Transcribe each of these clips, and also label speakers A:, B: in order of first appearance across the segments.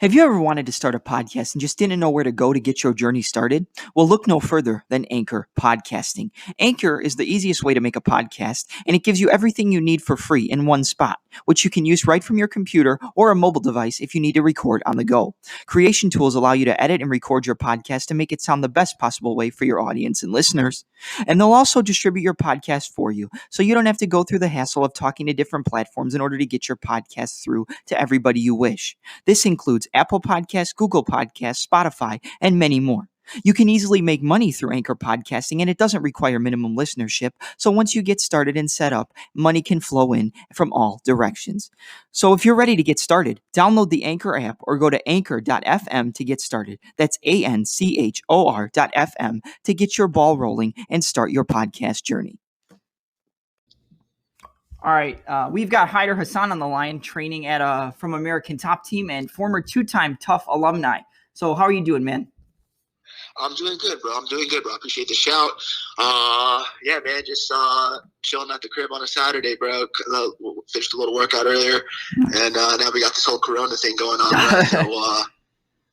A: Have you ever wanted to start a podcast and just didn't know where to go to get your journey started? Well, look no further than Anchor Podcasting. Anchor is the easiest way to make a podcast, and it gives you everything you need for free in one spot, which you can use right from your computer or a mobile device if you need to record on the go. Creation tools allow you to edit and record your podcast to make it sound the best possible way for your audience and listeners. And they'll also distribute your podcast for you, so you don't have to go through the hassle of talking to different platforms in order to get your podcast through to everybody you wish. This includes Apple Podcasts, Google Podcasts, Spotify, and many more. You can easily make money through Anchor Podcasting, and it doesn't require minimum listenership. So once you get started and set up, money can flow in from all directions. So if you're ready to get started, download the Anchor app or go to anchor.fm to get started. That's ANCHOR.fm to get your ball rolling and start your podcast journey. All right, we've got HAYDER HASSAN on the line, training at from American Top Team and former two-time Tough alumni. So how are you doing, man?
B: I'm doing good, bro. I appreciate the shout. Yeah, man, just chilling at the crib on a Saturday, bro. Finished a little workout earlier, and now we got this whole Corona thing going on, bro. So,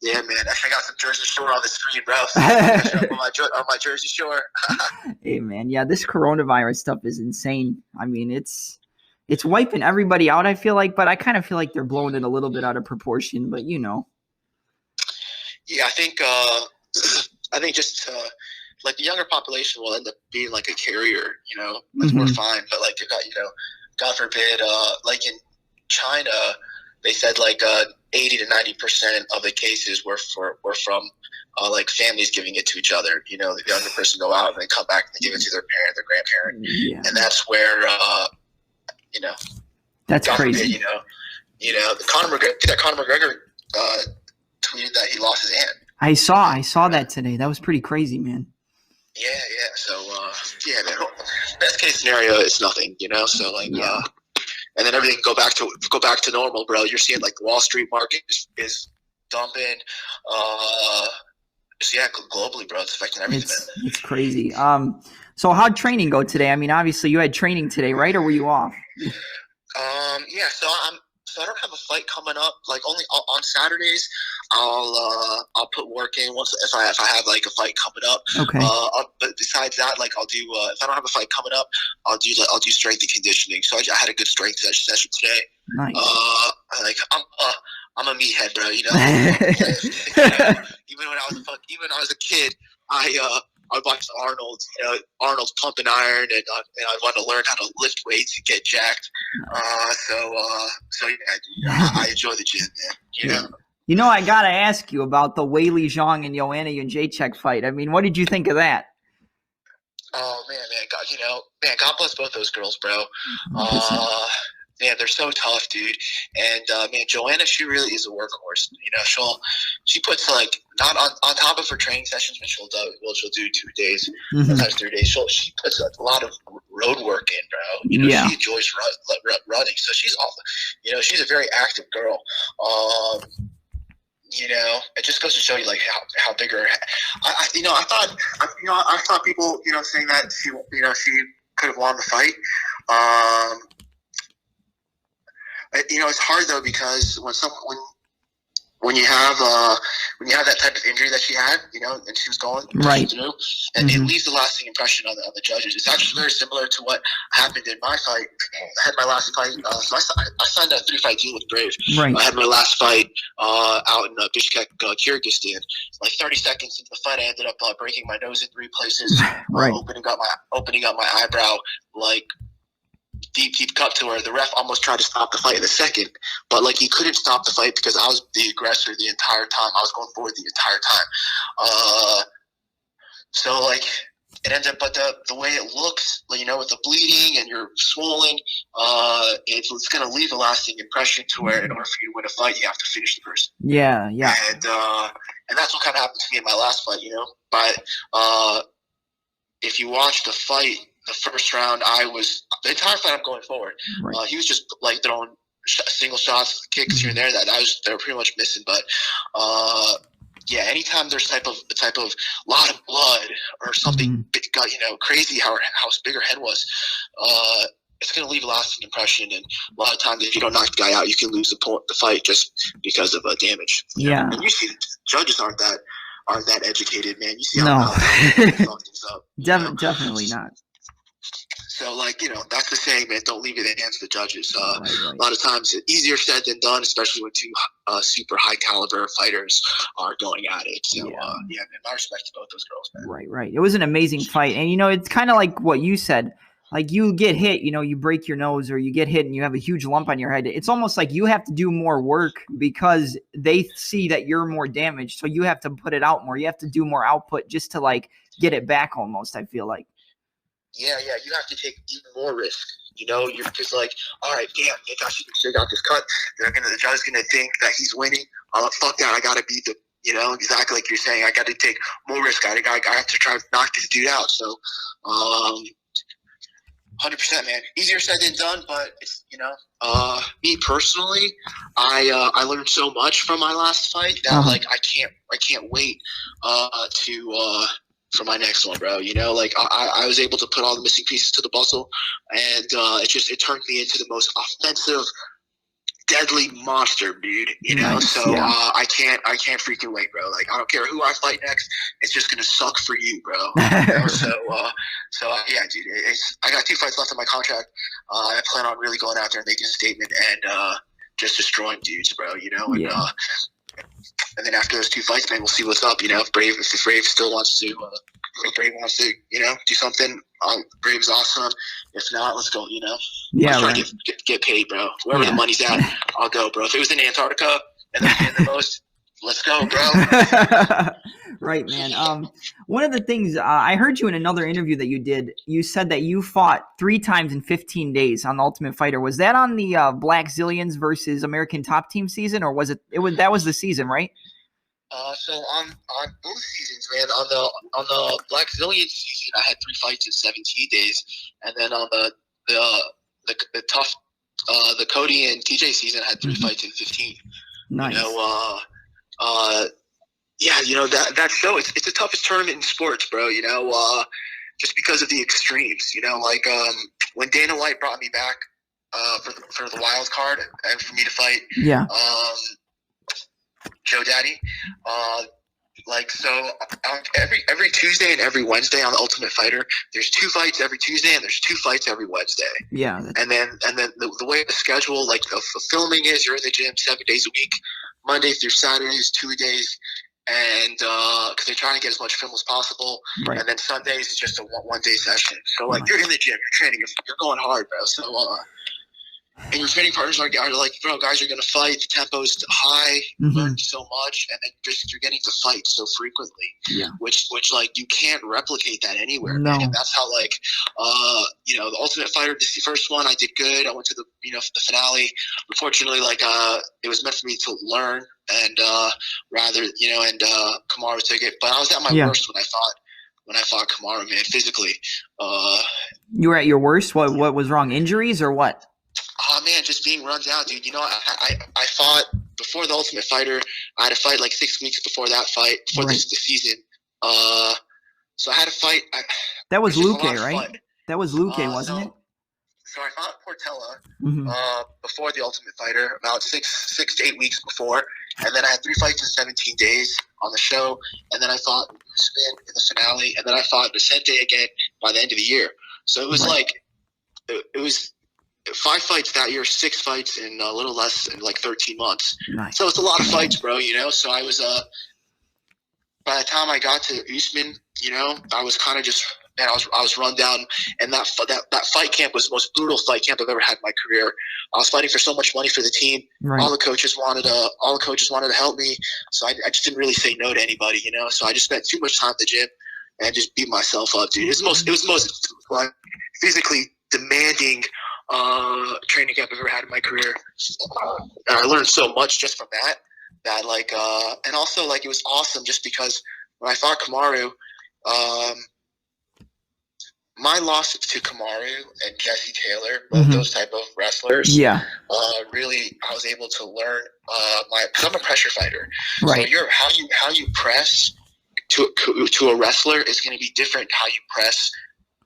B: yeah, man, I got some Jersey Shore on the screen, bro. on my Jersey Shore.
A: Hey, man, yeah, this coronavirus stuff is insane. I mean, it's wiping everybody out, I feel like, but I kind of feel like they're blowing it a little bit out of proportion, but you know.
B: Yeah, I think just like the younger population will end up being like a carrier, you know, that's more fine. But like, God forbid, like in China, they said like 80 to 90% of the cases were from like families giving it to each other. You know, the younger person go out and they come back and they give it to their parent, their grandparent, and that's where you know,
A: that's
B: God
A: crazy.
B: Forbid, you know, Conor McGregor tweeted that he lost his hand.
A: I saw that today. That was pretty crazy, man.
B: Yeah. So, yeah, man. Best case scenario is nothing, you know. So, like, and then everything go back to normal, bro. You're seeing like the Wall Street market is dumping. Yeah, globally, bro, it's affecting everything.
A: It's crazy. So how'd training go today? I mean, obviously you had training today, right? Or were you off?
B: Yeah. So I don't have a fight coming up. Like only on Saturdays, I'll put work in once if I have like a fight coming up.
A: Okay.
B: But besides that, like I'll do if I don't have a fight coming up, I'll do strength and conditioning. So I had a good strength session today.
A: Nice.
B: Like I'm a meathead, bro. You know. Even when I was a kid, I watched Arnold. You know, Arnold's pumping iron, and I want to learn how to lift weights and get jacked. So yeah, I enjoy the gym, man. You know.
A: You know, I gotta ask you about the Weili Zhang and Joanna Jacek fight. I mean, what did you think of that?
B: Oh man, God bless both those girls, bro. Man, they're so tough, dude. And man, Joanna, she really is a workhorse. You know, she puts like not on top of her training sessions, when she'll do 2 days, sometimes 3 days. She puts a lot of road work in, bro. You know, she enjoys running, so she's awesome. You know, she's a very active girl. You know, it just goes to show you like how big her. I thought people, you know, saying that she could have won the fight. You know, it's hard though because when you have that type of injury that she had, you know, and she was going through, and it leaves a lasting impression on the judges. It's actually very similar to what happened in my fight. I had my last fight. So I signed a 3-fight deal with Brave. Right. I had my last fight out in Bishkek, Kyrgyzstan. Like 30 seconds into the fight, I ended up breaking my nose in 3 places, opening up my eyebrow, like. Deep cut to where the ref almost tried to stop the fight in a second, but like he couldn't stop the fight because I was the aggressor the entire time. I was going forward the entire time. So like it ends up, but the way it looks, you know, with the bleeding and you're swollen, it's going to leave a lasting impression to where in order for you to win a fight, you have to finish the person.
A: Yeah.
B: And that's what kind of happened to me in my last fight, you know. But if you watch the fight. The first round, the entire fight I'm going forward. He was just like throwing single shots, kicks here and there. They were pretty much missing. But yeah, anytime there's type of lot of blood or something, you know, crazy how big her head was. it's going to leave a lasting impression. And a lot of times, if you don't knock the guy out, you can lose the fight just because of damage.
A: Yeah.
B: And you see, judges aren't that educated, man. You see
A: No.
B: how they fuck things up.
A: Definitely not.
B: So, like, that's the saying, man, don't leave it in the hands of the judges.
A: Right.
B: A lot of times, easier said than done, especially when two super high-caliber fighters are going at it. So, man, my respect to both those girls, man.
A: Right. It was an amazing fight. And, it's kind of like what you said. Like, you get hit, you break your nose or you get hit and you have a huge lump on your head. It's almost like you have to do more work because they see that you're more damaged. So you have to put it out more. You have to do more output just to, like, get it back almost, I feel like.
B: Yeah, you have to take even more risk. You're just like, all right, damn, gosh, you got this cut. The judge's gonna think that he's winning. Fuck that, I gotta beat the, exactly like you're saying. I got to take more risk. I have to try to knock this dude out. So, 100%, man. Easier said than done, but it's me personally, I learned so much from my last fight that like I can't wait for my next one, bro. Like I was able to put all the missing pieces to the puzzle, and it turned me into the most offensive, deadly monster, dude.
A: Nice,
B: so I can't freaking wait, bro. Like I don't care who I fight next, it's just gonna suck for you, bro. So yeah, dude. I got 2 fights left on my contract. I plan on really going out there and making a statement and just destroying dudes, bro. And then after those 2 fights, man, we'll see what's up. If Brave still wants to, do something, Brave's awesome. If not, let's go.
A: Yeah,
B: right. Get paid, bro. Wherever the money's at, I'll go, bro. If it was in Antarctica and they're paying the most, let's go, bro.
A: Right, man. One of the things I heard you in another interview that you did, you said that you fought 3 times in 15 days on The Ultimate Fighter. Was that on the Black Zillions versus American Top Team season, or was it that was the season, right?
B: So on both seasons, man. On the Black Zillions season, I had 3 fights in 17 days, and then on the tough the Cody and TJ season, I had 3 fights in 15.
A: Nice.
B: That show, it's the toughest tournament in sports, bro. Just because of the extremes. When Dana White brought me back for the wild card and for me to fight.
A: Yeah.
B: Joe Daddy, every Tuesday and every Wednesday on The Ultimate Fighter, there's 2 fights every Tuesday and there's 2 fights every Wednesday.
A: Yeah.
B: And then the way the schedule, like the filming is, you're in the gym 7 days a week, Monday through Saturday is 2 days, and because they're trying to get as much film as possible. Right. And then Sundays is just a one day session. So like you're in the gym, you're training, you're going hard, bro. So and your training partners are like, bro, guys are going to fight. The tempo's high. You learn so much. And then you're getting to fight so frequently. Yeah. Which like, you can't replicate that anywhere. No. And that's how, like, the Ultimate Fighter, the first one, I did good. I went to the finale. Unfortunately, like, it was meant for me to learn. And Kamaru took it. But I was at my worst when I fought Kamaru, man, physically.
A: You were at your worst? What was wrong? Injuries or what?
B: Oh, man, just being run down, dude. I fought before The Ultimate Fighter. I had a fight like 6 weeks before that fight, before the season. So I had a fight.
A: That was Luque, right? That was Luque, wasn't it?
B: So I fought Portela before The Ultimate Fighter, about six to 8 weeks before. And then I had 3 fights in 17 days on the show. And then I fought Usman in the finale. And then I fought Vicente again by the end of the year. So it was it was 5 fights that year, 6 fights in a little less than like 13 months. Nice. So it's a lot of fights, bro, So I was by the time I got to Usman, I was kind of just, man, I was run down, and that fight camp was the most brutal fight camp I've ever had in my career. I was fighting for so much money for the team. Right. All the coaches wanted to help me, so I just didn't really say no to anybody, So I just spent too much time at the gym and just beat myself up, dude. It was the most like physically demanding training camp I've ever had in my career. And I learned so much just from that like and also like it was awesome just because when I fought Kamaru, my loss to Kamaru and Jesse Taylor, both those type of wrestlers, really I was able to learn because I'm a pressure fighter. Right. So how you press to a wrestler is going to be different how you press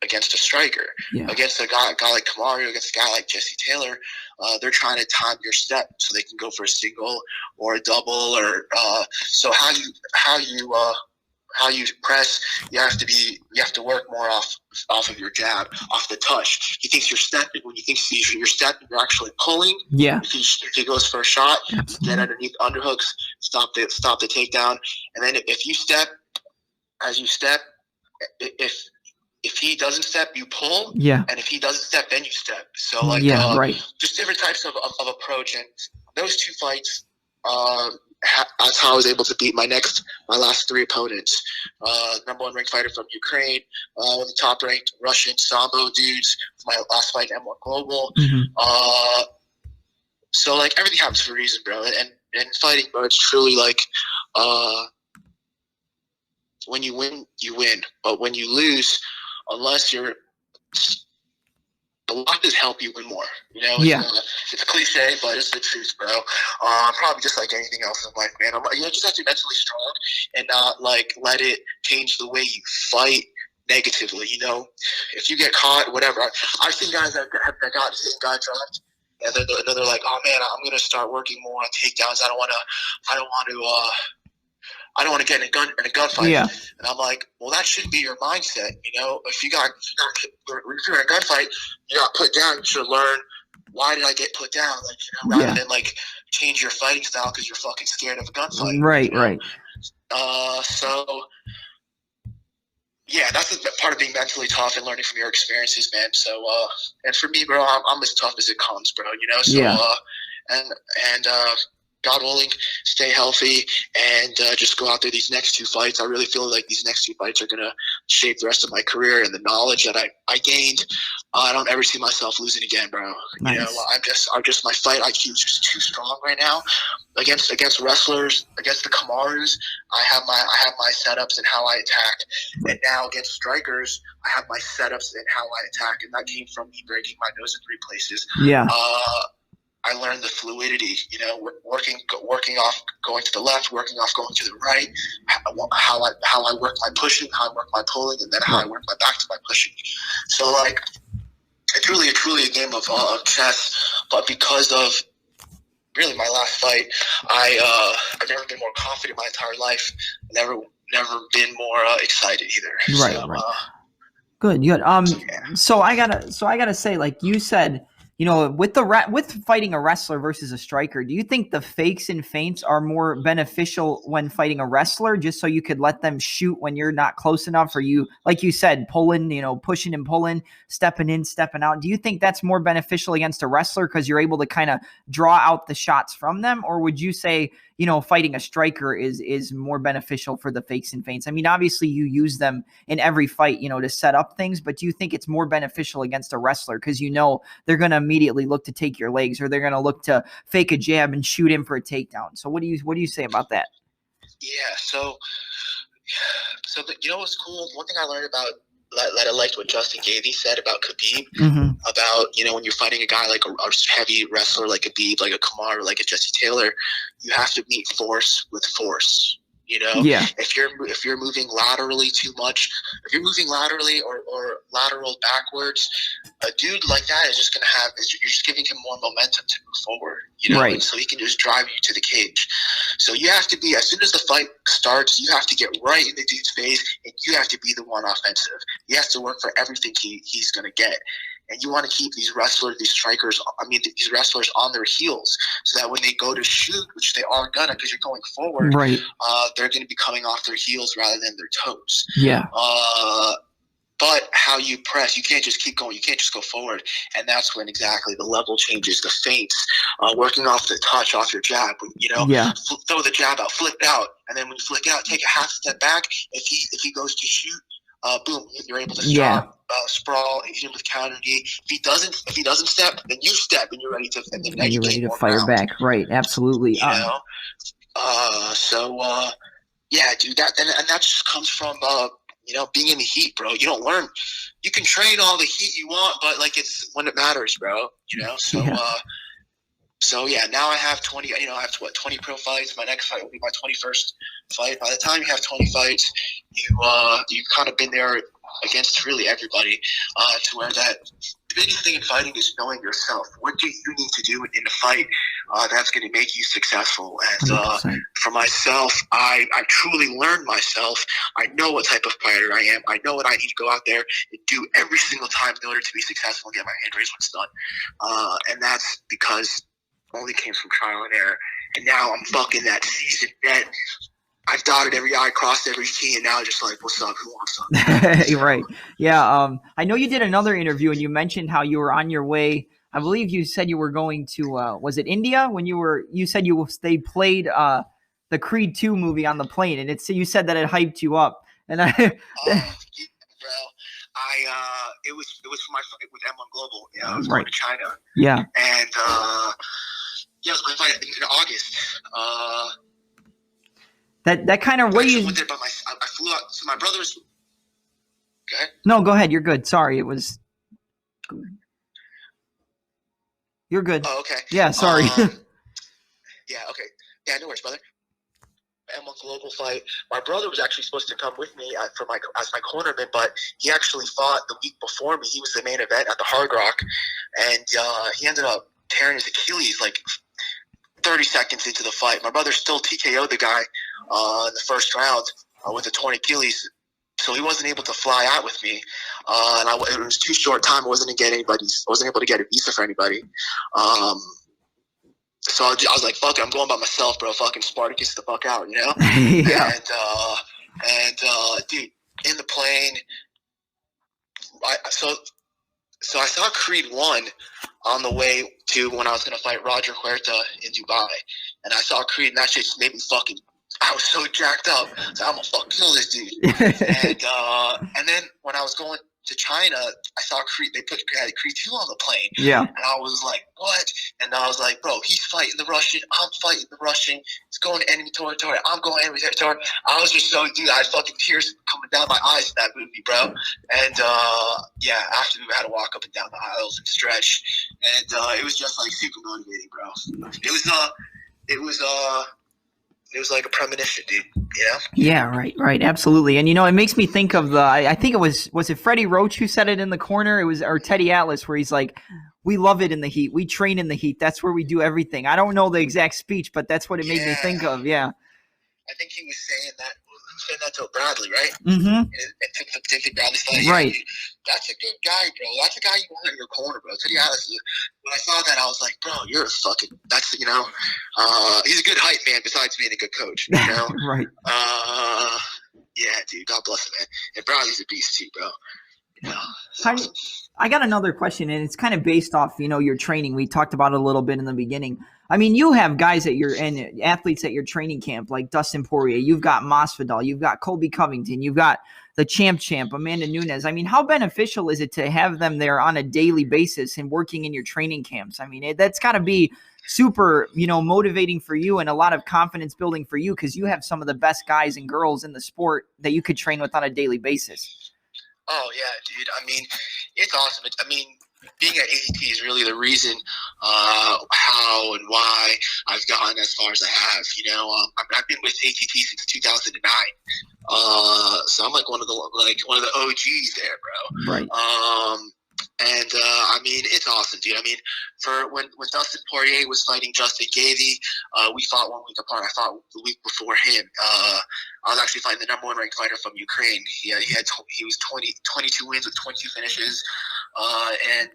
B: against a striker. Against a guy like Kamaru, against a guy like Jesse Taylor, they're trying to time your step so they can go for a single or a double, or so how you press, you have to work more off of your jab, off the touch. He thinks you're stepping. When you think you're stepping, you're actually pulling. If he goes for a shot, get underneath underhooks, stop the takedown, and then if you step, as you step, if he doesn't step, you pull. And if he doesn't step, then you step. So just different types of approach. And those two fights, that's how I was able to beat my last three opponents. Number one ranked fighter from Ukraine, the top ranked Russian Sambo dudes. My last fight, M1 Global. So like everything happens for a reason, bro. And fighting, bro, it's truly like, when you win, you win. But when you lose, unless the luck does help you win more. You know, it's a cliche, but it's the truth, bro. Probably just like anything else in life, man. You just have to be mentally strong and not like let it change the way you fight negatively. You know, if you get caught, whatever. I've seen guys that got dropped, and then they're like, "Oh man, I'm gonna start working more on takedowns. I don't want to get in a gunfight." And I'm like, well, that should be your mindset. You know, if you're in a gunfight, you got put down. You should learn, why did I get put down? Like, you know, rather than like change your fighting style because you're fucking scared of a gunfight. Right. So yeah, that's the part of being mentally tough and learning from your experiences, man. So and for me, bro, I'm as tough as it comes, bro. You know, so and God willing, stay healthy and just go out there these next two fights. I really feel like these next two fights are going to shape the rest of my career, and the knowledge that I gained, I don't ever see myself losing again, bro. Nice. You know, I'm just my fight IQ is just too strong right now. Against wrestlers, against the Kamarus, I have my setups and how I attack. And now against strikers, I have my setups and how I attack, and that came from me breaking my nose in 3 places. I learned the fluidity, you know, working off going to the left, working off going to the right, how I work my pushing, how I work my pulling, and then how I work my back to my pushing. So like, it's truly a game of chess. But because of really my last fight, I've never been more confident in my entire life. Never been more excited either.
A: Right. Good. So I gotta say, like you said, you know, with fighting a wrestler versus a striker, do you think the fakes and feints are more beneficial when fighting a wrestler, just so you could let them shoot when you're not close enough, or you, like you said, pulling, you know, pushing and pulling, stepping in, stepping out? Do you think that's more beneficial against a wrestler because you're able to kind of draw out the shots from them? Or would you say, you know, fighting a striker is more beneficial for the fakes and feints? I mean, obviously you use them in every fight, you know, to set up things, but do you think it's more beneficial against a wrestler because, you know, they're going to immediately look to take your legs, or they're going to look to fake a jab and shoot in for a takedown? So what do you say about that?
B: Yeah. So you know what's cool? One thing I learned about that I liked what Justin Gaethje said about Khabib, about, you know, when you're fighting a guy like a heavy wrestler like Khabib, like a Kamaru, like a Jesse Taylor, you have to meet force with force. You know, if you're moving laterally too much, if you're moving laterally or lateral backwards, a dude like that is just you're just giving him more momentum to move forward. You know, and so he can just drive you to the cage. So you have to be, as soon as the fight starts, you have to get right in the dude's face, and you have to be the one offensive. He has to work for everything he's going to get. And you want to keep these wrestlers on their heels, so that when they go to shoot, which they are gonna, because you're going forward, they're going to be coming off their heels rather than their toes. But how you press, you can't just keep going. You can't just go forward. And that's when exactly the level changes, the feints, working off the touch, off your jab. You know, throw the jab out, flip out. And then when you flick out, take a half step back. If he goes to shoot, boom, you're able to stop, sprawl, hit him with counter knee. If he doesn't step, then you step, and you're ready to. And then
A: you're ready to fire back. Right, absolutely.
B: You know, yeah, dude. That just comes from you know, being in the heat, bro. You don't learn. You can train all the heat you want, but like, it's when it matters, bro. You know, so yeah, now I have 20. You know, I have 20 pro fights. My next fight will be my 21st fight. By the time you have 20 fights, you've kind of been there against really everybody, to where that the biggest thing in fighting is knowing yourself. What do you need to do in a fight that's going to make you successful? And for myself, I truly learned myself. I know what type of fighter I am. I know what I need to go out there and do every single time in order to be successful and get my hand raised when it's done. And that's because it only came from trial and error. And now I'm fucking that seasoned vet. I've dotted every I, crossed every T, and now just like, what's up? Who wants something?
A: Right. Yeah. I know you did another interview and you mentioned how you were on your way. I believe you said you were going to, was it India when you said they played, the Creed 2 movie on the plane, and you said that it hyped you up. And
B: yeah, bro. It was for my fight with M1 Global. Yeah, I was going to China.
A: Yeah.
B: And, yeah, it was my fight in August.
A: That kind of raised.
B: I flew out. So my brother was. Okay.
A: No, go ahead. You're good. Sorry, it was. You're good.
B: Oh, okay.
A: Yeah, sorry.
B: Yeah, okay. Yeah, no worries, brother. M1 Global fight. My brother was actually supposed to come with me as my cornerman, but he actually fought the week before me. He was the main event at the Hard Rock, and he ended up tearing his Achilles like 30 seconds into the fight. My brother still TKO'd the guy in the first round with a torn Achilles, so he wasn't able to fly out with me. And it was too short time. I wasn't able to get a visa for anybody. So I was like, fuck it, I'm going by myself, bro. Fucking Spartacus the fuck out, you know?
A: Yeah.
B: And dude, in the plane, so I saw Creed 1 on the way to when I was going to fight Roger Huerta in Dubai. And I saw Creed, and that shit just made me fucking, I was so jacked up. So I'm going to fucking kill this dude. And then when I was going to China, I saw Creed, they had Creed 2 on the plane.
A: Yeah.
B: And I was like, what? And I was like, bro, he's fighting the Russian. I'm fighting the Russian. He's going to enemy territory. I'm going to enemy territory. I was just so, dude, I had fucking tears coming down my eyes in that movie, bro. And, yeah, after we had to walk up and down the aisles and stretch. And it was just, like, super motivating, bro. It was like a premonition, dude, you know?
A: Yeah, right, absolutely. And, it makes me think of I think it was it Freddie Roach who said it in the corner? It was, or Teddy Atlas, where he's like, we love it in the heat. We train in the heat. That's where we do everything. I don't know the exact speech, but that's what it made me think of, yeah.
B: I think he was saying that. Who said that to Bradley, right?
A: Mm-hmm.
B: And Bradley's like,
A: right.
B: That's a good guy, bro. That's a guy you want in your corner, bro. Teddy Atlas. When I saw that, I was like, bro, you're a fucking. That's he's a good hype man. Besides being a good coach, you know.
A: Right.
B: Yeah, dude. God bless him, man. And Bradley's a beast too, bro.
A: I got another question, and it's kind of based off, your training. We talked about it a little bit in the beginning. I mean, you have guys and athletes at your training camp, like Dustin Poirer. You've got Masvidal. You've got Colby Covington. You've got the champ, Amanda Nunes. I mean, how beneficial is it to have them there on a daily basis and working in your training camps? I mean, that's got to be super, motivating for you and a lot of confidence building for you, because you have some of the best guys and girls in the sport that you could train with on a daily basis.
B: Oh, yeah, dude. I mean, it's awesome. Being at ATT is really the reason how and why I've gotten as far as I have. I've been with ATT since 2009, so I'm like one of the OGs there, bro.
A: Right.
B: And I mean, it's awesome, dude. I mean, for when Dustin Poirer was fighting Justin Gaethje, we fought 1 week apart. I fought the week before him. I was actually fighting the number 1 ranked fighter from Ukraine. He was 22 wins with 22 finishes. And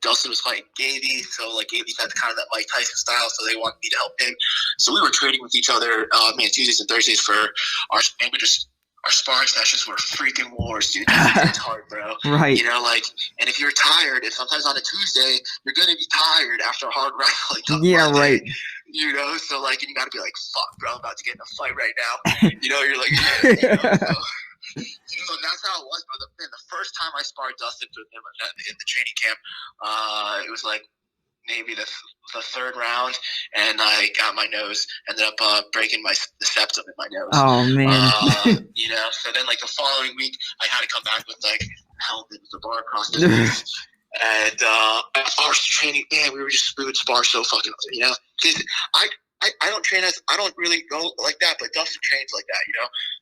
B: Dustin was fighting Gaethje, so like Gaethje's had kind of that Mike Tyson style, so they wanted me to help him. So we were training with each other, Tuesdays and Thursdays for our sparring sessions were freaking wars, dude. It's hard, bro.
A: Right.
B: And if you're tired, and sometimes on a Tuesday, you're going to be tired after a hard wrestling.
A: Yeah, right.
B: So and you got to be like, fuck, bro, I'm about to get in a fight right now. You're like, yeah. So that's how it was, bro. The first time I sparred Dustin in the training camp, it was like maybe the third round, and I got my nose, ended up breaking the septum in my nose.
A: Oh, man.
B: So then like the following week, I had to come back with like helmet with the bar across the face. And our training, man, we would spar so fucking, because I don't really go like that, but Dustin trains like that,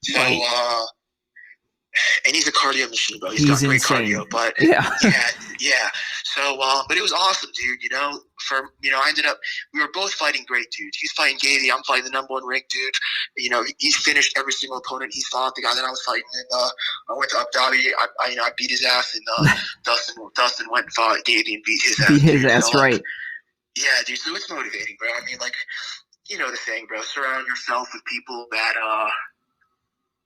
B: So,
A: right.
B: and he's a cardio machine, bro.
A: He's
B: got great
A: insane.
B: cardio, but
A: yeah.
B: So, but it was awesome, dude. I ended up, we were both fighting great dudes. He's fighting Gady, I'm fighting the number one ranked dude. He's finished every single opponent he's fought. The guy that I was fighting, and I went to Abu Dhabi. I beat his ass, and Dustin went and fought Gady and beat his ass.
A: Beat his ass, so, right?
B: Yeah, dude. So it's motivating, bro. I mean, like, you know the saying, bro. Surround yourself with people that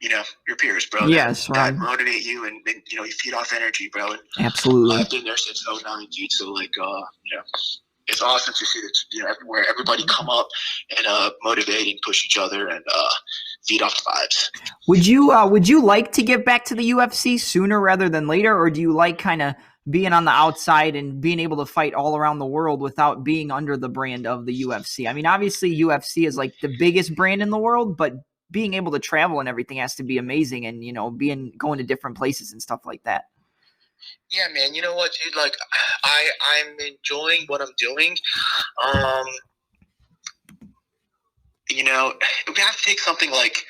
B: your peers, bro.
A: Yes,
B: that motivate you, and you feed off energy, bro. And,
A: absolutely.
B: I've been there since 2009, dude. So like, it's awesome to see that everywhere everybody come up and motivate and push each other and feed off the vibes.
A: Would you like to get back to the UFC sooner rather than later, or do you like kind of being on the outside and being able to fight all around the world without being under the brand of the UFC? I mean, obviously UFC is like the biggest brand in the world, but being able to travel and everything has to be amazing, and going to different places and stuff like that.
B: Yeah, man. You know what, dude? Like, I'm enjoying what I'm doing. We have to take something like,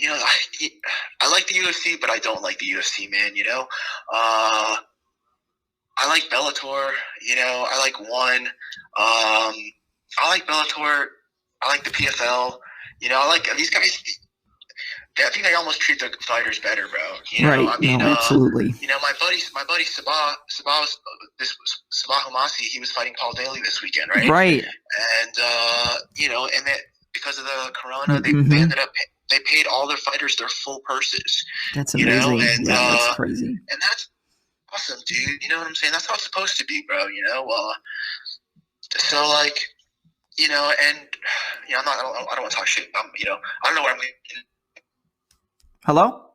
B: I like the UFC, but I don't like the UFC, man. I like Bellator. I like ONE. I like Bellator. I like the PFL. I like these guys. I think they almost treat the fighters better, bro.
A: Right.
B: I mean,
A: absolutely.
B: My buddy Sabah Humasi, he was fighting Paul Daly this weekend, right?
A: Right.
B: And and that because of the corona, they ended up they paid all their fighters their full purses.
A: That's amazing.
B: And
A: that's crazy.
B: And that's awesome, dude. You know what I'm saying? That's how it's supposed to be, bro. So like, and I don't want to talk shit. I don't know where I'm going.
A: Hello?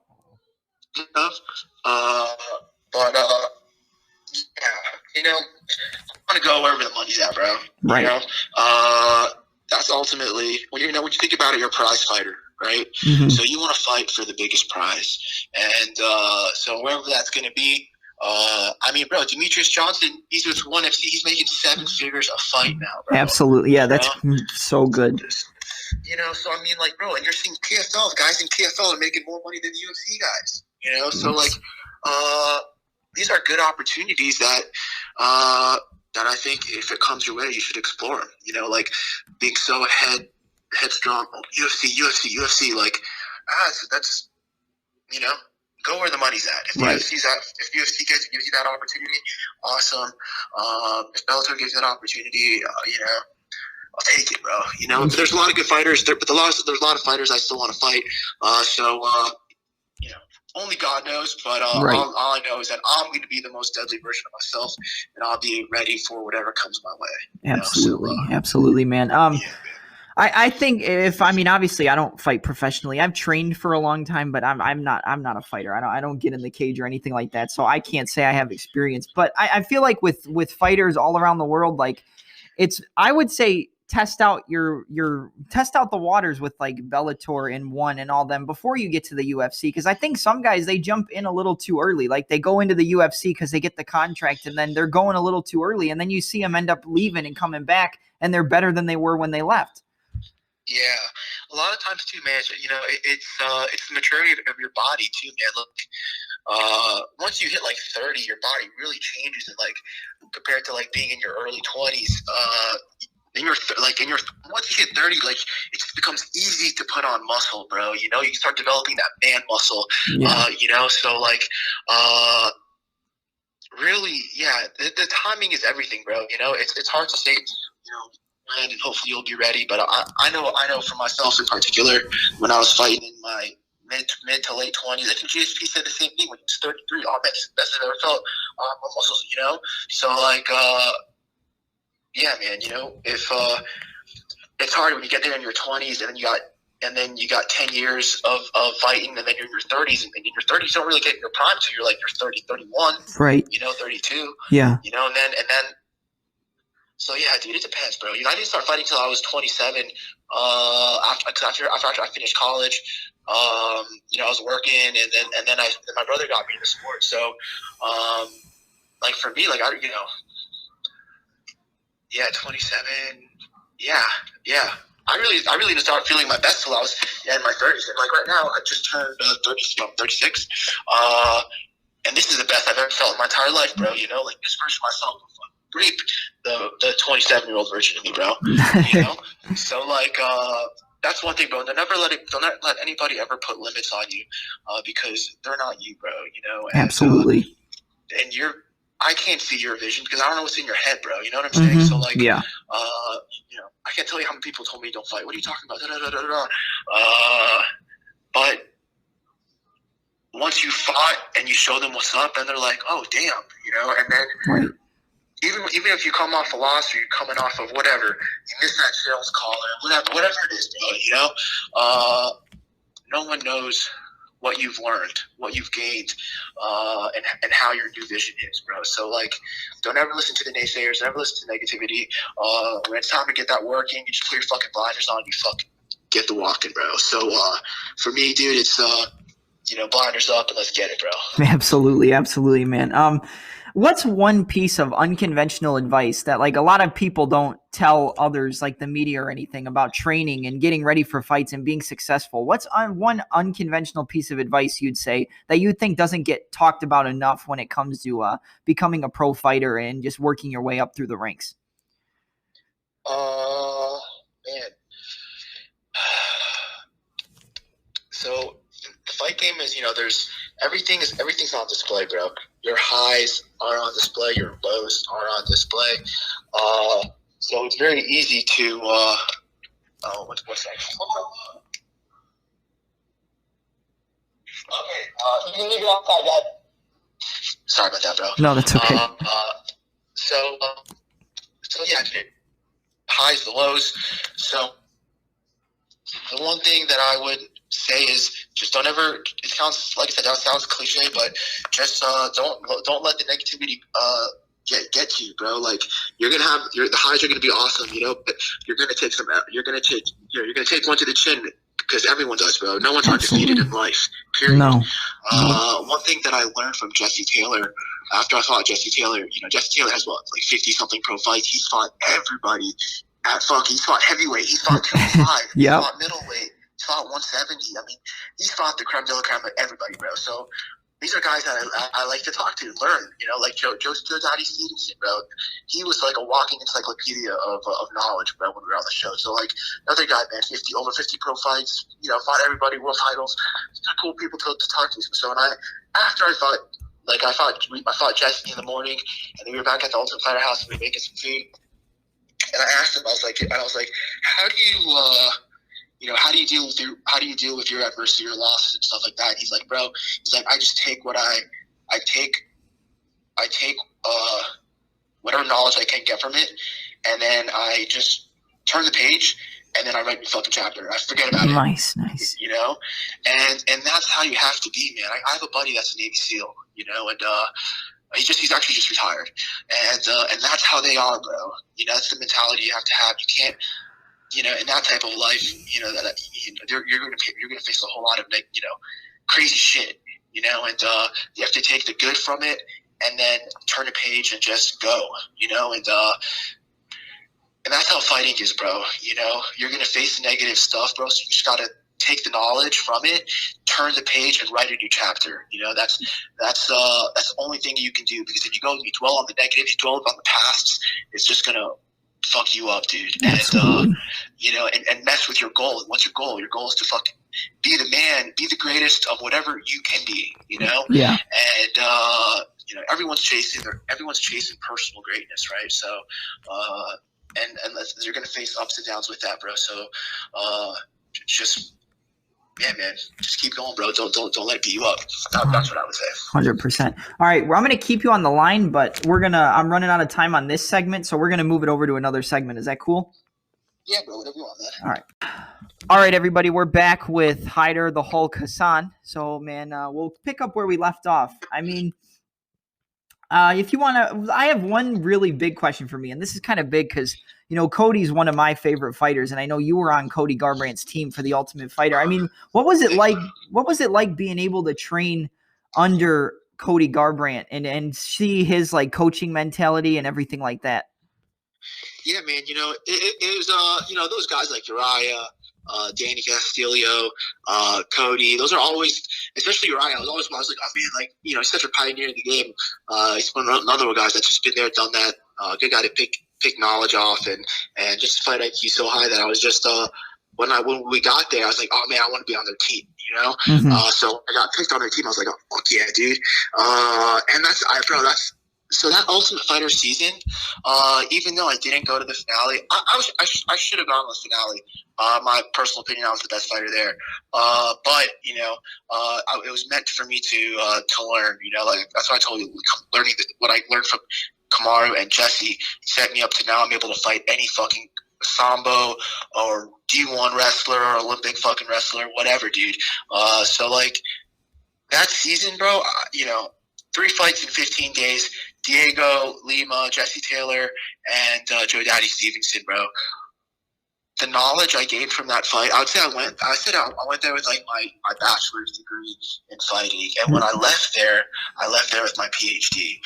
B: But I want to go wherever the money's at, bro.
A: Right.
B: That's ultimately when you think about it, you're a prize fighter, right? So you want to fight for the biggest prize, and so wherever that's going to be. I mean, bro, Demetrius Johnson, he's with ONE FC. He's making 7 figures a fight now, bro.
A: Absolutely, yeah, that's so good.
B: So I mean, like, bro, and you're seeing PFL guys in PFL are making more money than UFC guys. So like, these are good opportunities that I think if it comes your way, you should explore them. Like being so headstrong, UFC, like, that's go where the money's at. If
A: right.
B: If UFC gives you that opportunity, awesome. If Bellator gives you that opportunity, I'll take it, bro. There's a lot of good fighters there, but there's a lot of fighters I still want to fight. Only God knows. But
A: right.
B: all I know is that I'm going to be the most deadly version of myself, and I'll be ready for whatever comes my way.
A: Absolutely, absolutely, man.
B: Yeah.
A: I think obviously I don't fight professionally. I've trained for a long time, but I'm not a fighter. I don't get in the cage or anything like that. So I can't say I have experience, but I feel like with fighters all around the world, like I would say test out the waters with like Bellator and ONE and all them before you get to the UFC. Because I think some guys, they jump in a little too early. Like they go into the UFC because they get the contract and then they're going a little too early. And then you see them end up leaving and coming back and they're better than they were when they left.
B: Yeah, a lot of times too, man. It's the maturity of your body too, man. Look, once you hit like 30, your body really changes, and like compared to like being in your early 20s, once you hit 30, like it becomes easy to put on muscle, bro. You start developing that man muscle.
A: Yeah.
B: So like, really, yeah, the timing is everything, bro. It's hard to say, and hopefully you'll be ready. But I know for myself in particular, when I was fighting in my mid to late 20s, I think GSP said the same thing when he was 33. Oh, best I've ever felt. My muscles, So like, yeah, man. If it's hard when you get there in your 20s, and then you got 10 years of fighting, and then you're in your 30s, and in your 30s you don't really get in your prime until you're 30, 31,
A: right?
B: 32.
A: Yeah.
B: And then. So yeah, dude, it depends, bro. I didn't start fighting until I was 27. After I finished college, I was working, and then my brother got me into sports. So, like for me, like 27. Yeah. I really didn't start feeling my best till I was in my 30s. And like right now, I just turned 36. And this is the best I've ever felt in my entire life, bro. You know, like this version of myself will rape the 27-year-old version of me, bro. You know, so like that's one thing, bro. Don't let anybody ever put limits on you, because they're not you, bro. You know, and,
A: absolutely.
B: And I can't see your vision because I don't know what's in your head, bro. You know what I'm saying? So like,
A: yeah.
B: You know, I can't tell you how many people told me don't fight. What are you talking about? But once you fought and you show them what's up, and they're like, oh damn, you know, and then
A: right.
B: even if you come off a loss or you're coming off of whatever, you miss that sales call or whatever it is, bro. You know, no one knows what you've learned, what you've gained, and how your new vision is, bro. So, like, don't ever listen to the naysayers. Don't ever listen to negativity. When it's time to get that work in, you just put your fucking blinders on. You fucking get the walking, bro. So, for me, dude, it's, you know, blinders up and let's get it, bro.
A: Absolutely. Absolutely, man. What's one piece of unconventional advice that like a lot of people don't tell others, like the media or anything, about training and getting ready for fights and being successful? What's one unconventional piece of advice you'd say that you think doesn't get talked about enough when it comes to becoming a pro fighter and just working your way up through the ranks?
B: Man. So the fight game is, you know, everything's on display, bro. Your highs are on display, your lows are on display. So it's very easy to what's that? Okay, you can leave it outside, Dad. Sorry about that, bro.
A: No, that's okay.
B: So yeah, highs, the lows. So the one thing that I would say is just don't ever. It sounds like I said, that sounds cliche, but just don't let the negativity get to you, bro. Like you're gonna have the highs are gonna be awesome, you know, but you're gonna take one to the chin because everyone does, bro. No one's undefeated in life. Period.
A: No.
B: One thing that I learned from Jesse Taylor after I fought Jesse Taylor, you know, Jesse Taylor has what, like 50 something pro fights. He's fought everybody he's fought heavyweight, he's fought 205,
A: yep.
B: He's fought middleweight. Fought 170. I mean, he's fought the creme de la creme of everybody, bro. So these are guys that I like to talk to, learn. You know, like Joe Daddy Stevenson, bro. He was like a walking encyclopedia of knowledge, bro, when we were on the show. So like another guy, man, over 50 pro fights. You know, fought everybody, world titles. These are cool people to talk to. So after I fought Jesse in the morning, and then we were back at the Ultimate Fighter House and we were making some food. And I asked him, I was like, how do you how do you deal with your adversity, your losses and stuff like that? And he's like, bro, I just take what I take whatever knowledge I can get from it, and then I just turn the page, and then I write the fucking chapter. I forget about it.
A: Nice.
B: You know, and that's how you have to be, man. I have a buddy that's a Navy SEAL, you know, and he's actually just retired, and that's how they are, bro. You know, that's the mentality you have to have. You can't. You know, in that type of life, you know, that you're gonna face a whole lot of, you know, crazy shit, you know, and you have to take the good from it and then turn a page and just go, you know, and that's how fighting is, bro. You know, you're gonna face the negative stuff, bro. So you just gotta take the knowledge from it, turn the page, and write a new chapter. You know, that's the only thing you can do, because if you dwell on the negative, you dwell on the past, it's just gonna fuck you up, dude. And you know, and mess with your goal. What's your goal? Your goal is to fucking be the man, be the greatest of whatever you can be, you know?
A: Yeah.
B: And you know, everyone's chasing personal greatness, right? So and you're gonna face ups and downs with that, bro. So just yeah, man, just keep going, bro. Don't let it beat you up. That's what I would say.
A: 100%. All right, well, I'm going to keep you on the line, but I'm running out of time on this segment, so we're going to move it over to another segment. Is that cool?
B: Yeah, bro, whatever you want, man.
A: All right, everybody, we're back with HAYDER the Hulk Hassan. So, man, we'll pick up where we left off. I mean, if you want to, I have one really big question for me, and this is kind of big because, you know, Cody's one of my favorite fighters, and I know you were on Cody Garbrandt's team for the Ultimate Fighter. I mean, what was it like? What was it like being able to train under Cody Garbrandt and see his like coaching mentality and everything like that?
B: Yeah, man. It was those guys like Uriah, Danny Castillo, Cody. Those are always, especially Uriah. I was like, oh man, like he's such a pioneer in the game. He's one of another guys that's just been there, done that. Good guy to pick knowledge off and just fight IQ so high that I was just when we got there, I was like, oh man, I want to be on their team. So I got picked on their team. I was like, oh fuck yeah, dude. And so that Ultimate Fighter season, even though I didn't go to the finale, I should have gone to the finale. My personal opinion, I was the best fighter there. But it was meant for me to learn. Like that's what I told you. Learning what I learned from Kamaru and Jesse set me up to now I'm able to fight any fucking Sambo or D1 wrestler or Olympic fucking wrestler, whatever, dude. So like that season, bro, 3 fights in 15 days. Diego Lima, Jesse Taylor, and Joe Daddy Stevenson, bro. The knowledge I gained from that fight, I would say I went there with like my bachelor's degree in fighting, and when I left there with my PhD.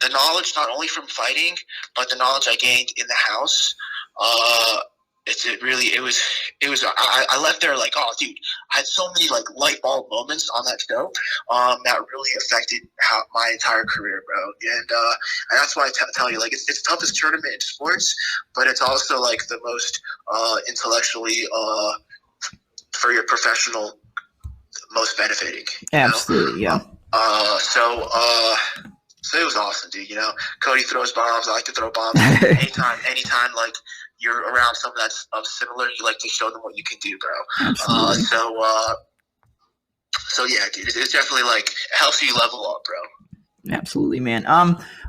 B: The knowledge not only from fighting, but the knowledge I gained in the house. I left there like, oh, dude, I had so many like light bulb moments on that show that really affected my entire career, bro. And that's why I tell you, like, it's the toughest tournament in sports, but it's also like the most intellectually for your professional most benefiting.
A: Absolutely, yeah.
B: So it was awesome, dude. Cody throws bombs. I like to throw bombs. anytime, like you're around someone that's similar, you like to show them what you can do, bro. So yeah, dude, it's definitely like it helps you level up, bro.
A: Absolutely, man.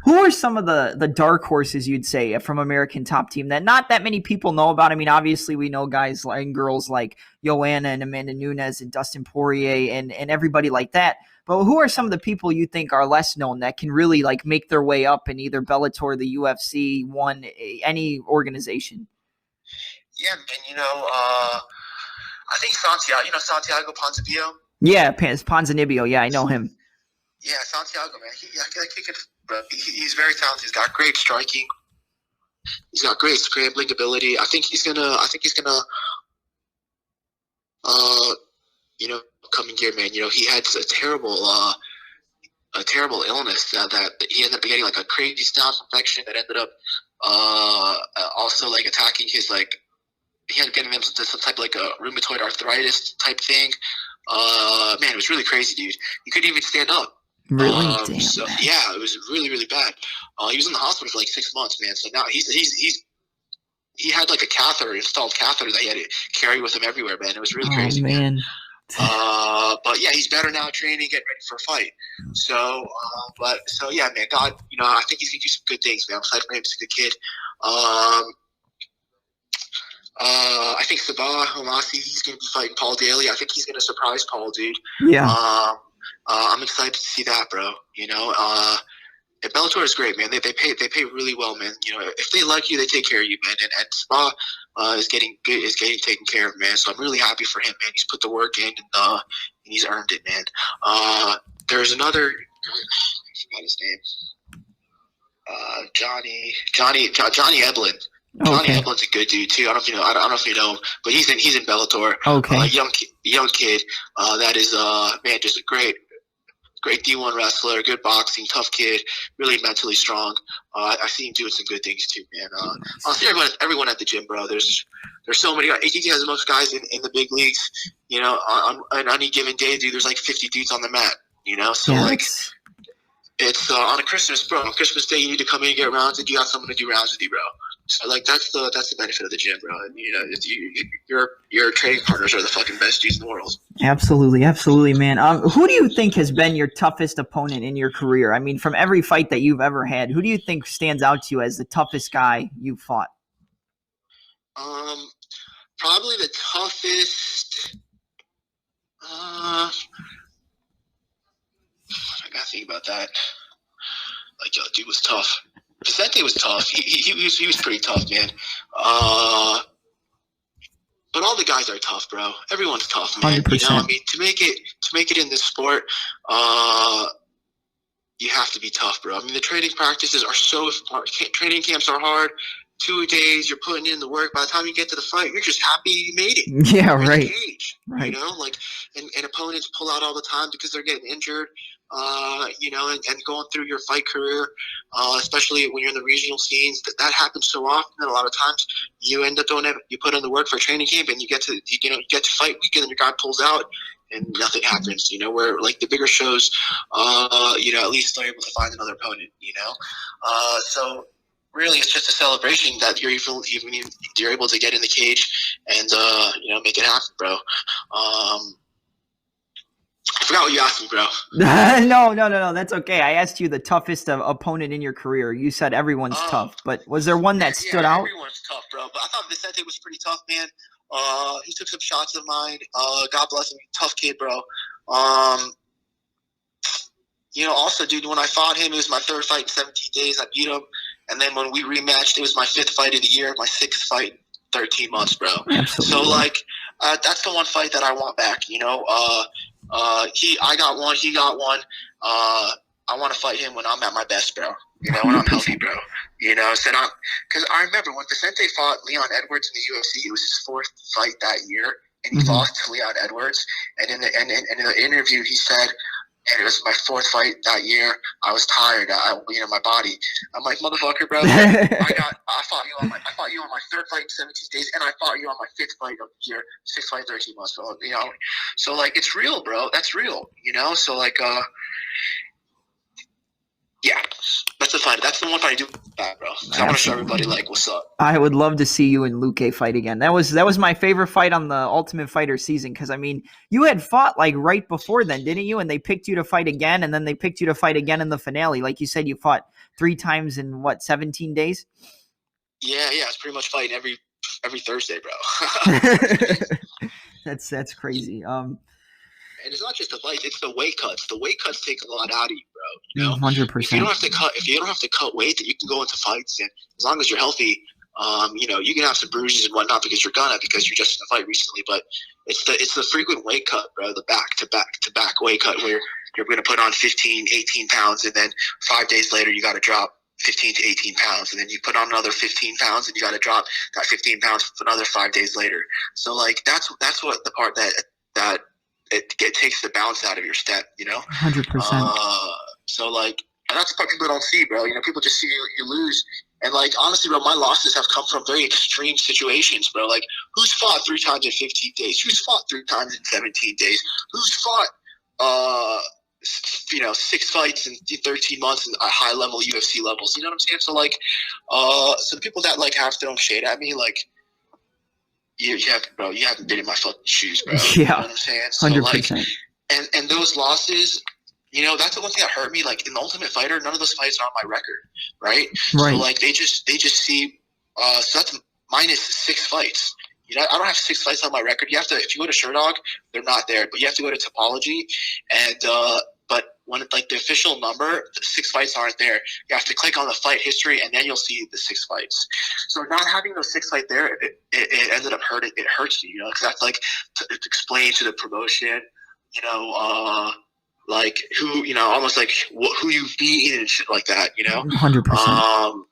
A: Who are some of the dark horses you'd say from American Top Team that not that many people know about? I mean, obviously we know guys and girls like Joanna and Amanda Nunes and Dustin Poirer and everybody like that. But who are some of the people you think are less known that can really like make their way up in either Bellator, the UFC, any organization?
B: Yeah, man. I think Santiago Ponzinibbio.
A: Yeah, Ponzinibbio. Yeah, I know him.
B: Yeah, Santiago, man. He's very talented. He's got great striking. He's got great scrambling ability. I think he's gonna coming here, man. He had a terrible illness that he ended up getting like a crazy staph infection that ended up also like attacking his like he ended up getting him to some type of like a rheumatoid arthritis type thing. Man, it was really crazy, dude. He couldn't even stand up.
A: Really?
B: Yeah, it was really, really bad. He was in the hospital for like 6 months, man. So now he had like a installed catheter that he had to carry with him everywhere, man. It was really crazy,
A: man.
B: But yeah, he's better now, training, getting ready for a fight. So yeah, man. God, I think he's gonna do some good things, man. I'm excited for him. He's a good kid. I think Sabah Homasi, he's gonna be fighting Paul Daly. I think he's gonna surprise Paul, dude.
A: Yeah.
B: I'm excited to see that, bro. And Bellator is great, man. They pay really well, man. If they like you, they take care of you, man. And Spa is getting taken care of, man. So I'm really happy for him, man. He's put the work in and he's earned it, man. There's another, I forgot his name. Johnny Eblin. Johnny Eblin's a good dude too. I don't know if you know him, but he's in Bellator.
A: Okay.
B: Young kid. That is man, just a great D1 wrestler, good boxing, tough kid, really mentally strong. I see him doing some good things too, man. Honestly, everyone at the gym, bro. There's so many. ATT has the most guys in the big leagues. On any given day, dude, there's like 50 dudes on the mat. So like it's on a Christmas, bro. On Christmas Day, you need to come in and get rounds, and you got someone to do rounds with you, bro. So like that's the benefit of the gym, bro. And, your training partners are the fucking best dudes in the world.
A: Absolutely, man. Who do you think has been your toughest opponent in your career? I mean, from every fight that you've ever had, who do you think stands out to you as the toughest guy you've fought?
B: Probably the toughest. I gotta think about that. Like, yo, dude was tough. Vicente was tough. He was pretty tough, man. But all the guys are tough, bro. Everyone's tough, man.
A: 100%.
B: I mean, to make it in this sport, you have to be tough, bro. I mean, the training practices are so hard. Training camps are hard. 2 days, you're putting in the work. By the time you get to the fight, you're just happy you made it.
A: Yeah,
B: you're
A: right.
B: in the cage,
A: right.
B: You know, like, and opponents pull out all the time because they're getting injured. You know, and going through your fight career, especially when you're in the regional scenes, that happens so often that a lot of times you end up you put in the work for a training camp and you get to fight week and then your guy pulls out and nothing happens, you know, where like the bigger shows, you know, at least they're able to find another opponent, you know. So really it's just a celebration that you're you're able to get in the cage and you know, make it happen, bro. I forgot what you asked me, bro.
A: No. That's okay. I asked you the toughest opponent in your career. You said everyone's tough, but was there one that stood out?
B: Everyone's tough, bro. But I thought Vicente was pretty tough, man. He took some shots of mine. God bless him. Tough kid, bro. You know, also, dude, when I fought him, it was my 3rd fight in 17 days. I beat him. And then when we rematched, it was my 5th fight of the year, my 6th fight in 13 months, bro.
A: Absolutely.
B: So, like, that's the one fight that I want back, you know. I got one, he got one. I want to fight him when I'm at my best, bro. You know, when I'm healthy, bro. You know, so because I remember when Vicente fought Leon Edwards in the UFC, it was his 4th fight that year, and he lost to Leon Edwards. And in the interview, he said, and it was my 4th fight that year. I was tired. You know, my body. I'm like, motherfucker, bro. I fought you on my 3rd fight in 17 days, and I fought you on my 5th fight of the year, 6th fight, 13 months. So, you know, so like it's real, bro. That's real. You know, so like, yeah, that's the fight. That's the one fight I do that, bro. I want to show everybody like what's up.
A: I would love to see you and Luque fight again. That was my favorite fight on the Ultimate Fighter season because I mean you had fought like right before then, didn't you? And they picked you to fight again, and then they picked you to fight again in the finale. Like you said, you fought 3 times in what 17 days?
B: Yeah, it's pretty much fighting every Thursday, bro.
A: That's crazy.
B: And it's not just the fights; it's the weight cuts. The weight cuts take a lot out of you, bro. You know,
A: 100%.
B: If you don't have to cut weight, then you can go into fights, and as long as you're healthy, you know, you can have some bruises and whatnot because you're just in a fight recently. But it's the frequent weight cut, bro. The back to back weight cut where you're going to put on 15, 18 pounds, and then 5 days later you got to drop 15 to 18 pounds, and then you put on another 15 pounds, and you got to drop that 15 pounds for another 5 days later. So like that's what the part that it takes the balance out of your step, you know?
A: 100%.
B: So, like, and that's the part people don't see, bro. You know, people just see you lose. And, like, honestly, bro, my losses have come from very extreme situations, bro. Like, who's fought 3 times in 15 days? Who's fought 3 times in 17 days? Who's fought, you know, 6 fights in 13 months at high-level UFC levels? You know what I'm saying? So, like, some people that, like, have thrown shade at me, like, you haven't been in my fucking shoes, bro.
A: Yeah.
B: You know what I'm saying? So
A: 100%.
B: like, and those losses, you know, that's the one thing that hurt me. Like in the Ultimate Fighter, none of those fights are on my record, right? So like they just see, so that's minus 6 fights. You know, I don't have 6 fights on my record. You have to, if you go to Sherdog, they're not there, but you have to go to Topology, and but when it's like the official number, the 6 fights aren't there. You have to click on the fight history, and then you'll see the 6 fights. So not having those 6 fights there, it ended up hurting. It hurts you, you know, because that's like to explain to the promotion, you know, like who, you know, almost like who you've beaten and shit like that, you know.
A: 100%.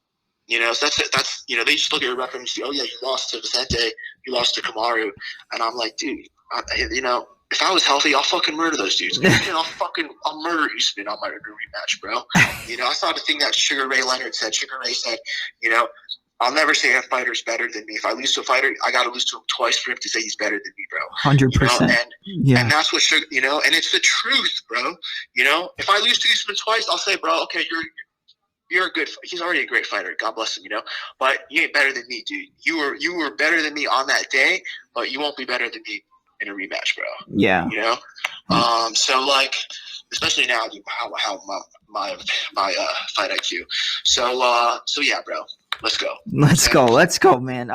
B: You know, so that's you know, they just look at your record and see, oh yeah, you lost to Vicente, you lost to Kamaru, and I'm like, dude, you know, if I was healthy, I'll fucking murder those dudes. I'll murder Usman on my rematch, bro. You know, I saw the thing that Sugar Ray Leonard said. Sugar Ray said, you know, I'll never say a fighter's better than me. If I lose to a fighter, I got to lose to him twice for him to say he's better than me, bro.
A: 100%.
B: You know? And that's what Sugar, you know, and it's the truth, bro. You know, if I lose to Usman twice, I'll say, bro, okay, you're a good. He's already a great fighter. God bless him. You know, but you ain't better than me, dude. You were better than me on that day, but you won't be better than me in a rematch, bro.
A: Yeah.
B: You know. So like, especially now, how my fight IQ. So yeah, bro. Let's go.
A: Let's go, man.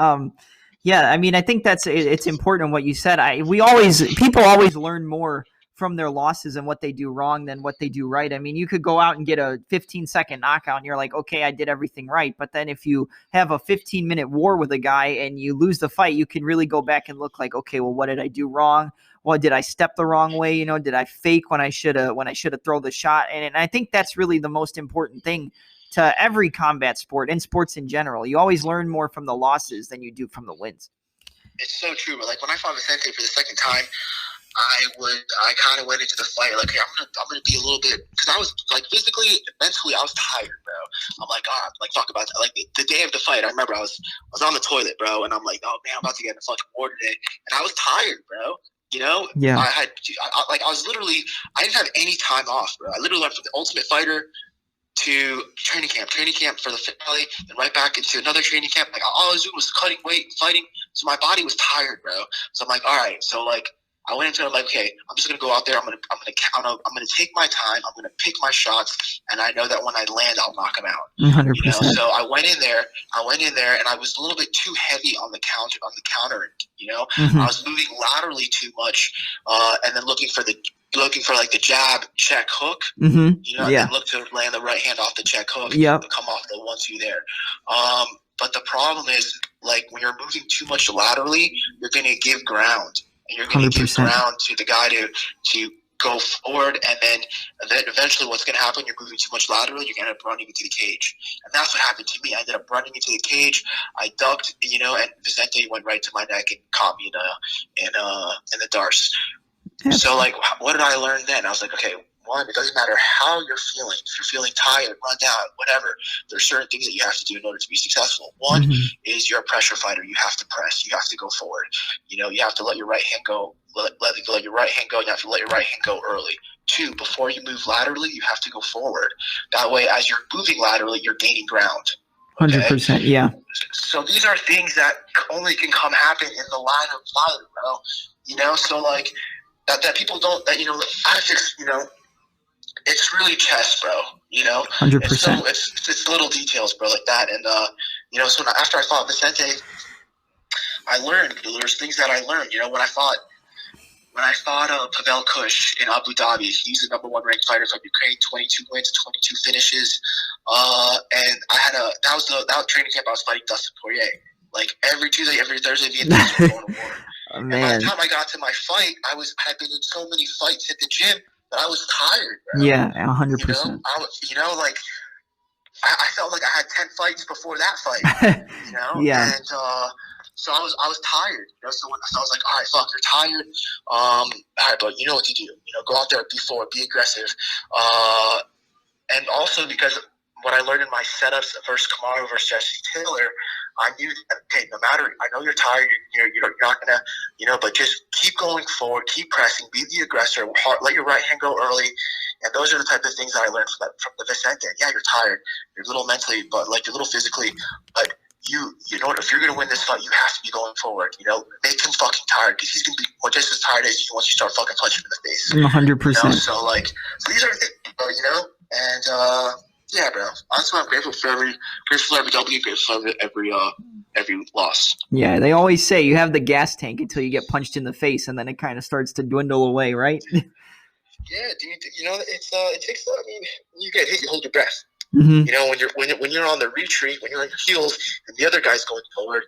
A: Yeah, I mean, I think it's important what you said. People always learn more from their losses and what they do wrong than what they do right. I mean, you could go out and get a 15-second knockout and you're like, okay, I did everything right. But then if you have a 15-minute war with a guy and you lose the fight, you can really go back and look like, okay, well, what did I do wrong? Well, did I step the wrong way? You know, did I fake when I should have thrown the shot? And I think that's really the most important thing to every combat sport and sports in general. You always learn more from the losses than you do from the wins.
B: It's so true. But like when I fought Vicente for the second time, I kind of went into the fight like, hey, I'm gonna be a little bit, because I was like physically, mentally, I was tired, bro. I'm like, like fuck about that. Like the day of the fight, I remember I was on the toilet, bro, and I'm like, oh man, I'm about to get in a fucking war today, and I was tired, bro. You know,
A: yeah.
B: I didn't have any time off, bro. I literally went from the Ultimate Fighter to training camp for the finale, and right back into another training camp. Like all I was doing was cutting weight, fighting. So my body was tired, bro. So I'm like, all right. So like I went into it like, okay, I'm just gonna go out there. I'm gonna take my time. I'm gonna pick my shots, and I know that when I land, I'll knock them out.
A: 100%.
B: You know? So I went in there, and I was a little bit too heavy on the counter. You know, I was moving laterally too much, and then looking for like the jab, check, hook. You know, and look to land the right hand off the check hook. To come off the 1-2 there. But the problem is, like when you're moving too much laterally, you're gonna give ground. And you're going to give ground to the guy to go forward, and then eventually what's going to happen, you're moving too much laterally, you're going to end up running into the cage. And that's what happened to me. I ended up running into the cage. I ducked, you know, and Vicente went right to my neck and caught me in the darce. So, like, what did I learn then? I was like, okay, one, it doesn't matter how you're feeling. If you're feeling tired, run down, whatever, there's certain things that you have to do in order to be successful. One is you're a pressure fighter. You have to press. You have to go forward. You know, you have to let your right hand go. Let your right hand go. You have to let your right hand go early. Two, before you move laterally, you have to go forward. That way, as you're moving laterally, you're gaining ground. Okay?
A: 100%, yeah. So
B: these are things that only can happen in the line of fire, bro. You know, so like that people don't, that, you know, I just, you know, it's really chess, bro. You know,
A: 100%.
B: It's little details, bro, like that. And you know, so after I fought Vicente, I learned. There's things that I learned. You know, when I fought Pavel Kush in Abu Dhabi, he's the #1 ranked fighter from Ukraine, 22 wins, 22 finishes. And that was training camp. I was fighting Dustin Poirer. Like every Tuesday, every Thursday, me and Dustin were going to war.
A: Oh,
B: and by the time I got to my fight, I had been in so many fights at the gym that I was tired, bro.
A: Yeah, 100%.
B: You know, like I felt like I had 10 fights before that fight. You know,
A: yeah.
B: And so I was tired. You know, so I was like, all right, fuck, you're tired. All right, but you know what to do. You know, go out there, be forward, be aggressive. And also because what I learned in my setups versus Kamaru versus Jesse Taylor, I knew that, okay, no matter, I know you're tired, you're not going to, you know, but just keep going forward, keep pressing, be the aggressor, let your right hand go early. And those are the type of things that I learned from the Vicente. Yeah, you're tired, you're a little mentally, but like you're a little physically, but you know what, if you're going to win this fight, you have to be going forward, you know, make him fucking tired, because he's going to be just as tired as you once you start fucking punching him in the face.
A: 100%.
B: You know? So these are things, you know, and, yeah, bro. Honestly, I'm grateful for every W, grateful for every loss.
A: Yeah, they always say you have the gas tank until you get punched in the face, and then it kind of starts to dwindle away, right?
B: Yeah, dude. You know, it takes. I mean, when you get hit, you hold your breath.
A: Mm-hmm.
B: You know, when you're on the retreat, when you're on your heels, and the other guy's going forward,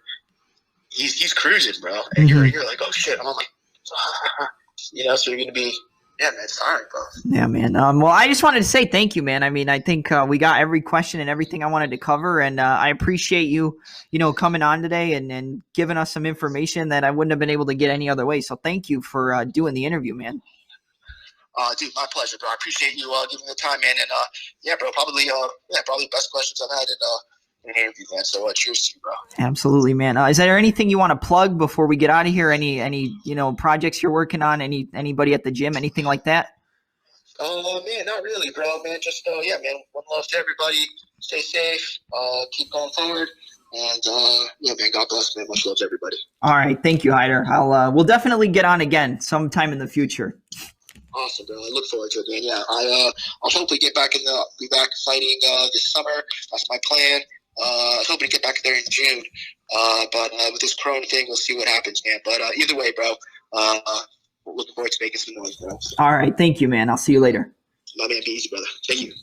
B: he's cruising, bro, and you're like, oh shit, I'm on my, you know, so you're gonna be. Yeah, man, sorry, bro.
A: Yeah, man. Well, I just wanted to say thank you, man. I mean, I think we got every question and everything I wanted to cover, and I appreciate you, you know, coming on today and giving us some information that I wouldn't have been able to get any other way. So thank you for doing the interview, man.
B: Dude, my pleasure, bro. I appreciate you giving the time, man. And yeah, bro, probably best questions I've had in an interview, man. So cheers to you, bro.
A: Absolutely, man. Is there anything you want to plug before we get out of here? Any you know, projects you're working on? Anybody at the gym? Anything like that?
B: Oh man, not really, bro. Man, just yeah, man. One love to everybody. Stay safe. Keep going forward. And yeah, man. God bless, man. Much love to everybody.
A: All right, thank you, Hyder. We'll definitely get on again sometime in the future.
B: Awesome, bro. I look forward to it, man. Yeah, I'll hopefully be back fighting this summer. That's my plan. I was hoping to get back there in June, but with this Corona thing, we'll see what happens, man. But either way, bro, looking forward to making some noise, bro.
A: All right. Thank you, man. I'll see you later.
B: My man, be easy, brother. Thank you.